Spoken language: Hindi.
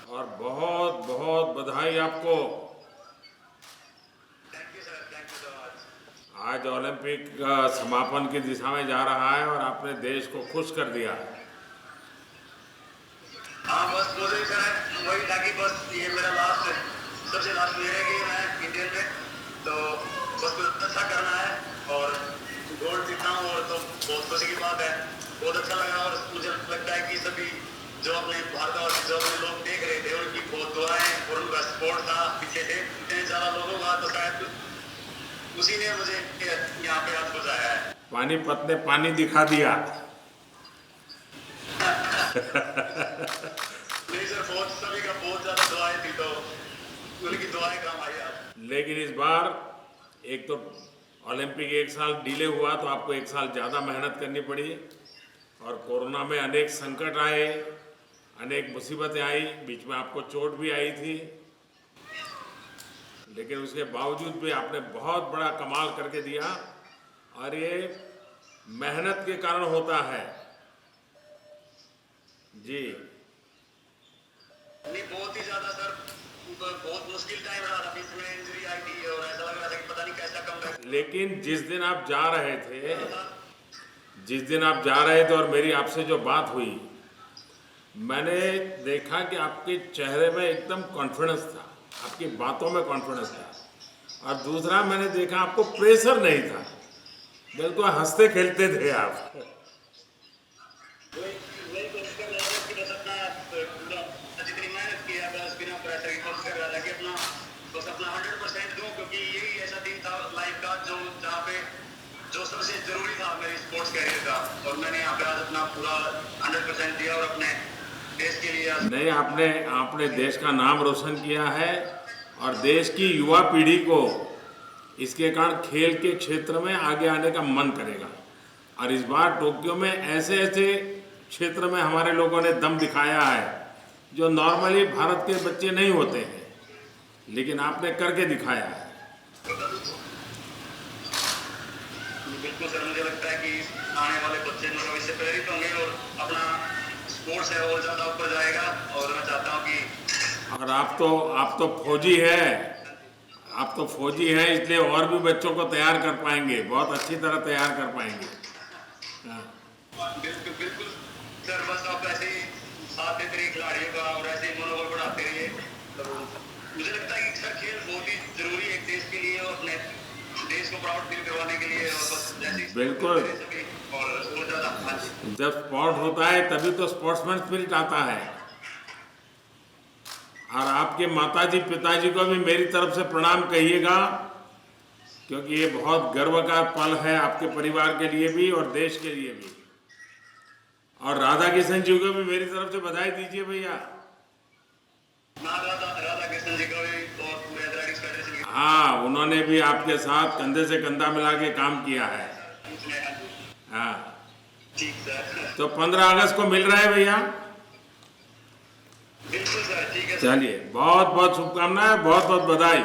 और बहुत बहुत बधाई आपको। Thank you sir, thank you so much. आज ओलंपिक का समापन की दिशा में जा रहा है और आपने देश को खुश कर दिया। हाँ बस मुझे सर वही था कि बस ये मेरा सबसे लास्ट मेरे गेम है इंडियन में, तो बस कुछ अच्छा करना है और गोल्ड जीतना हूँ और तो बहुत खुशी की बात है। बहुत अच्छा लगा और मुझे लगता है कि सभी जो अपने भारत और जो अपने लोग देख रहे थे उनकी बहुत दुआएं और उनका सपोर्ट था पीछे से इतने ज़्यादा लोगों का, तो शायद उसी ने मुझे यहाँ पे आज पहुँचाया है। पानीपत ने पानी दिखा दिया। नहीं सर, बहुत सभी का बहुत ज़्यादा दुआएं थी, तो उनकी दुआएं काम आई आज। लेकिन इस बार एक तो ओलंपिक एक साल डिले हुआ तो आपको एक साल ज़्यादा मेहनत करनी पड़ी और कोरोना में अनेक संकट आए, अनेक मुसीबतें आई, बीच में आपको चोट भी आई थी, लेकिन उसके बावजूद भी आपने बहुत बड़ा कमाल करके दिया और ये मेहनत के कारण होता है। जी नहीं, बहुत ही ज़्यादा सर, बहुत मुश्किल टाइम रहा था, बीच में इंजरी आई थी और ऐसा लग रहा था कि पता नहीं कैसा कम। लेकिन जिस दिन आप जा रहे थे और मेरी आपसे जो बात हुई, मैंने देखा कि आपके चेहरे में एकदम कॉन्फिडेंस था, आपकी बातों में कॉन्फिडेंस था और दूसरा मैंने देखा आपको प्रेशर नहीं था, बिल्कुल हंसते खेलते थे आप। वही कोशिश कर रहा था कि बस अपना पूरा जितनी मेहनत की है बस बिना प्रेशर की कोशिश कर रहा था कि अपना 100% दूं, क्योंकि यही ऐसा दिन था लाइफ का जहाँ पे जो सबसे जरूरी था मेरे स्पोर्ट्स कैरियर का, और मैंने यहाँ पे आज अपना पूरा 100% दिया और अपने देश के लिए नहीं, आपने देश का नाम रोशन किया है और देश की युवा पीढ़ी को इसके कारण खेल के क्षेत्र में आगे आने का मन करेगा। और इस बार टोक्यो में ऐसे ऐसे क्षेत्र में हमारे लोगों ने दम दिखाया है जो नॉर्मली भारत के बच्चे नहीं होते हैं, लेकिन आपने करके दिखाया है। बिल्कुल सर, मुझे लगता है कि आने वाले बच्चे जो भविष्य प्रेरित होंगे और अपना स्पोर्ट्स है और ज़्यादा ऊपर जाएगा, और मैं चाहता हूँ कि और आप तो फौजी है, आप तो फौजी हैं, इसलिए और भी बच्चों को तैयार कर पाएंगे, बहुत अच्छी तरह तैयार कर पाएंगे। हाँ। बिल्कुल बिल्कुल सर, बस आप ऐसे ही साथ देते रहिए खिलाड़ियों का और ऐसे ही मनोबल बढ़ाते रहिए। तो मुझे लगता है कि सर खेल बहुत ही जरूरी है एक देश के लिए और अपने देश को प्राउड फील करवाने के लिए, और बस जैसे बिल्कुल, और ज़्यादा जब स्पोर्ट होता है तभी तो स्पोर्ट्समैन स्पिरिट आता है। और आपके माताजी पिताजी को भी मेरी तरफ से प्रणाम कहिएगा, क्योंकि ये बहुत गर्व का पल है आपके परिवार के लिए भी और देश के लिए भी। और राधा किशन जी को भी मेरी तरफ से बधाई दीजिए भैया। राधा कृष्ण जी को भी और पूरे एथलेटिक्स फेडरेशन की। हाँ, उन्होंने भी आपके साथ कंधे से कंधा मिला के काम किया है। हाँ, ठीक सर। तो 15 अगस्त को मिल रहा है भैया। बिल्कुल सर, ठीक है। चलिए, बहुत बहुत शुभकामनाएं, बहुत बहुत बधाई।